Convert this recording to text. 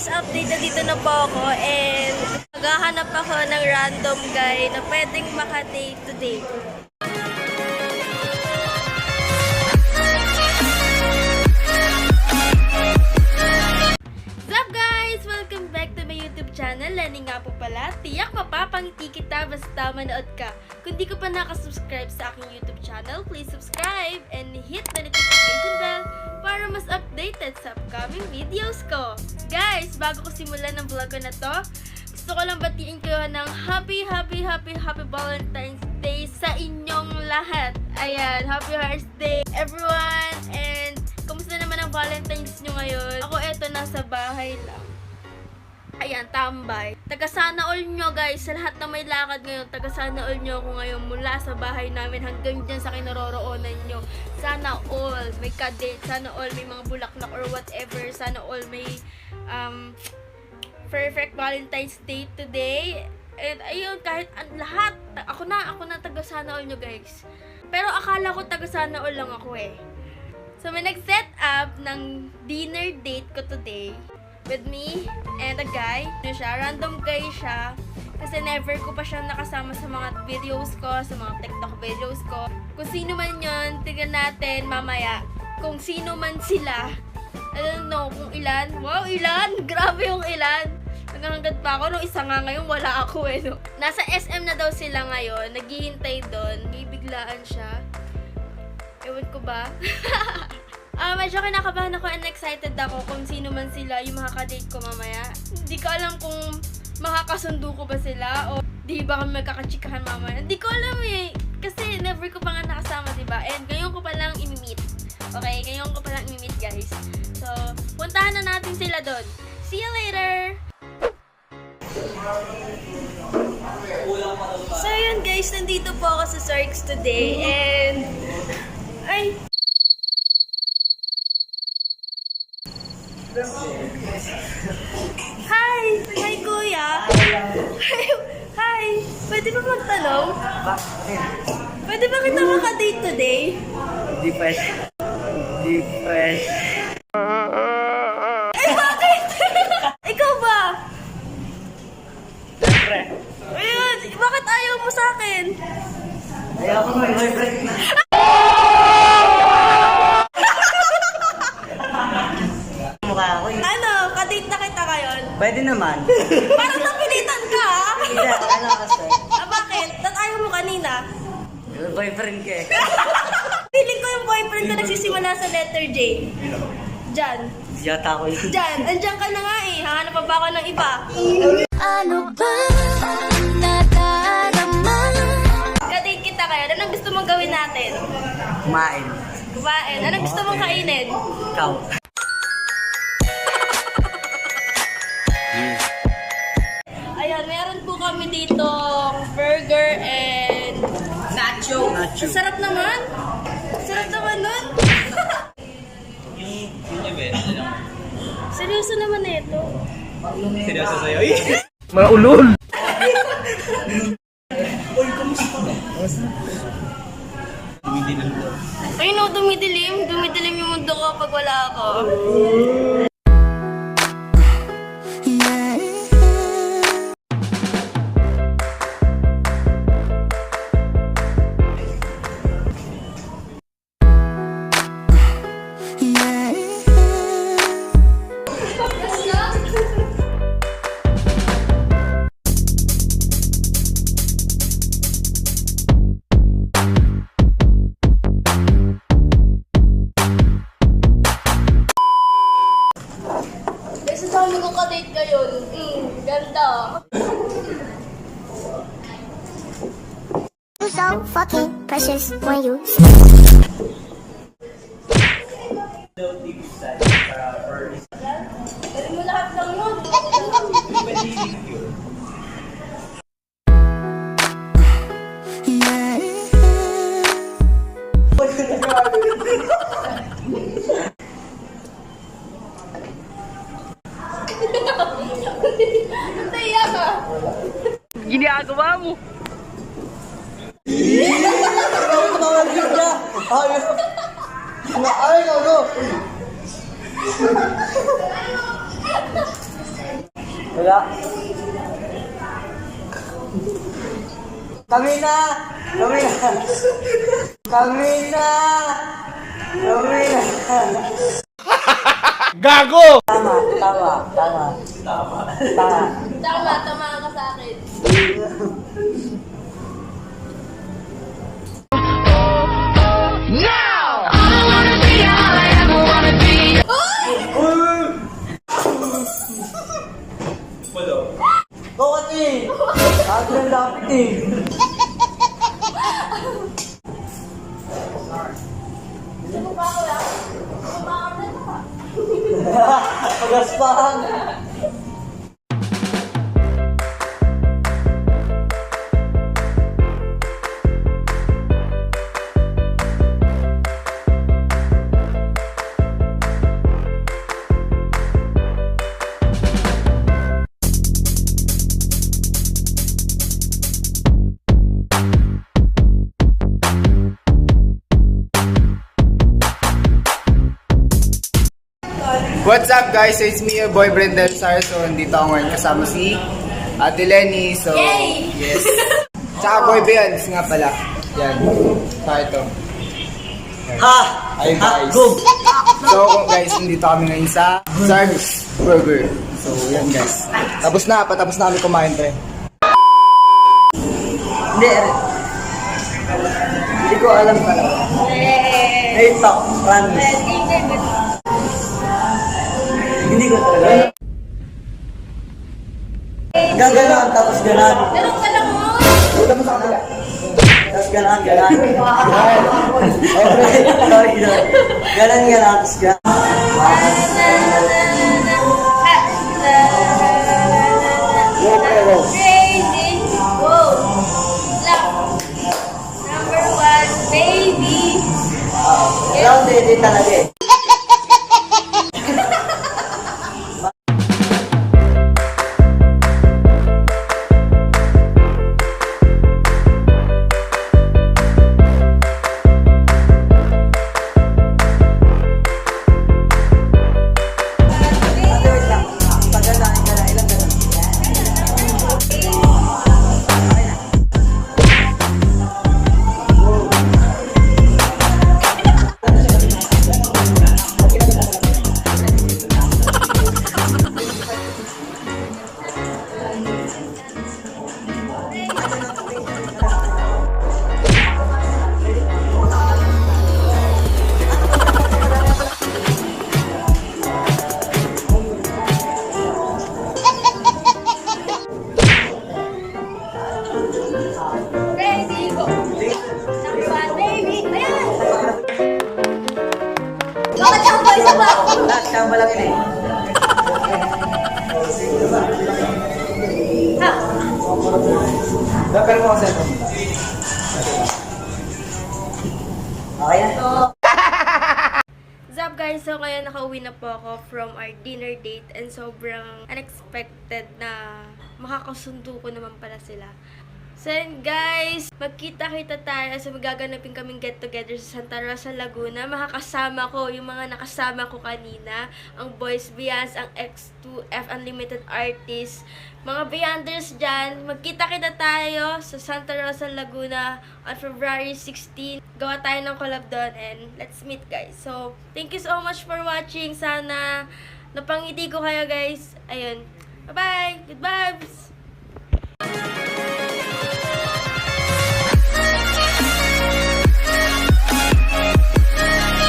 guys, update na dito na po ako and maghahanap ako ng random guy na pwedeng maka-date today. What's up guys? Welcome back to my YouTube channel. Lenny nga po pala. Tiyak mapapangiti kita basta manood ka. Kung di ka pa nakasubscribe sa aking YouTube channel, please subscribe and hit the notification bell para mas updated sa upcoming videos ko. Guys, bago ko simulan ng vlog ko na to, gusto ko lang batiin kayo ng happy Valentine's Day sa inyong lahat. Ayan, happy Hearts Day everyone, and kumusta naman ang Valentine's nyo ngayon? Ako eto, nasa bahay lang. Ayan, tambay. Taga-sana all nyo guys, sa lahat na may lakad ngayon, taga-sana all nyo ako ngayon mula sa bahay namin hanggang dyan sa kinaroroonan nyo. Sana all may ka-date, sana all may mga bulaklak or whatever, sana all may perfect Valentine's Day today. And ayun, kahit lahat, ako na taga-sana all nyo guys. Pero akala ko taga-sana all lang ako eh. So may nag-set up ng dinner date ko today with me and a guy. Ano siya? Random guy siya. Kasi never ko pa siya nakasama sa mga videos ko, sa mga TikTok videos ko. Kung sino man yun, tignan natin mamaya. Kung sino man sila. I don't know kung ilan. Wow, ilan! Grabe yung ilan! Naghahangad pa ako. Nung isa nga ngayon, wala ako eh. No? Nasa SM na daw sila ngayon. Naghihintay doon. Bibiglaan siya. Ewan ko ba? Medyo kinakabahan ako and excited ako kung sino man sila yung makaka-date ko mamaya. Hindi ko alam kung makakasundo ko ba sila o di ba kami magkakachikahan mamaya. Hindi ko alam eh. Kasi never ko pa nga nakasama, diba? And ngayon ko pa lang imi-meet. Okay? Ngayon ko pa lang imi-meet, guys. So, puntahan na natin sila doon. See you later! So, yun guys. Nandito po ako sa Sarks today. And ay! Hi! Hi, kuya! Hi! Pwede ba magtanong? Pwede ba kita maka-date today? Di pwede. Eh, bakit? Ikaw ba? Siyempre. Ayun! Bakit ayaw mo sa akin? Ayaw ko may boyfriend. Mukha ako eh. Ano? Ka-date na kita ngayon? Pwede naman. Parang napilitan ka, ha? Hindi, ano kasi. Bakit? Ba't ayaw mo kanina? Boyfriend ka eh. Feeling ko yung boyfriend ko nagsisimula sa letter J. Jan. Yata ako yun. Jan, andyan ka na nga eh. Hahanap pa ba ako ng iba? Ano ba nadarama? Ka-date kita kaya. Anong gusto mong gawin natin? Kumain. Kumain. Anong gusto mong kainin? Ikaw. Ayan, meron po kami dito burger and Nacho. ang sarap naman. Sarap naman nun. Seryoso naman na ito. Seryoso sa'yo eh. Mga ulol. Ayun o, dumidilim. Dumidilim yung mundo ko pag wala ako. Guys, ang dami kong ka-date ngayon. Ganda. You're so fucking precious when you Dali mo lahat ng yun. Naiya ka. Ginagawa mo. Ay, no, no. Wala. Kami na! Kami na! Kami na! Kami na! Gago! Tama, tama, tama. Tama. Tama. Tama ka sa akin. Bakit eh? Atin ang lapit eh. Pagaspahan. What's up guys? So it's me, your boy Brendel Sar. So dito ako ngayon kasama si Ate Lenny. So, Yay! yes. Tsaka Boy Beans nga pala. Yan. Sa ito. Ha! Ayun Ha! guys. Go! So guys, nandito kami ngayon sa Sarge Burger. So yan guys. Patapos na kami kumain pre. Hindi. Hindi ko alam talaga. Hey, talk. Promise. Hindi ko talaga. Gaganon, tapos ganon. Ganun ka lang mo. Tapos ganon, ganon. Okay, sorry, sorry. Ganon, ganon, tapos ganon. Crazy. Whoa. Love. Number 1, baby. Ikaw, hindi talaga eh. Crazy. Go. Number 1, baby. Ayan. Bakit ako ba ito ba? Siyang malaki na eh. Ha? Pero mo kasi ito. Okay na? What's up guys? So ngayon nakauwi na po ako from our dinner date and sobrang unexpected na makakasundo ko naman pala sila. So yun guys, magkita-kita tayo. So magaganapin kaming get together sa Santa Rosa, Laguna. Makakasama ko yung mga nakasama ko kanina. Ang Boys Beyonds, ang X2F Unlimited Artists. Mga Beyonders dyan, magkita-kita tayo sa Santa Rosa, Laguna on February 16. Gawa tayo ng collab doon and let's meet guys. So, thank you so much for watching. Sana napangiti ko kayo guys. Ayun. Bye-bye! Good vibes!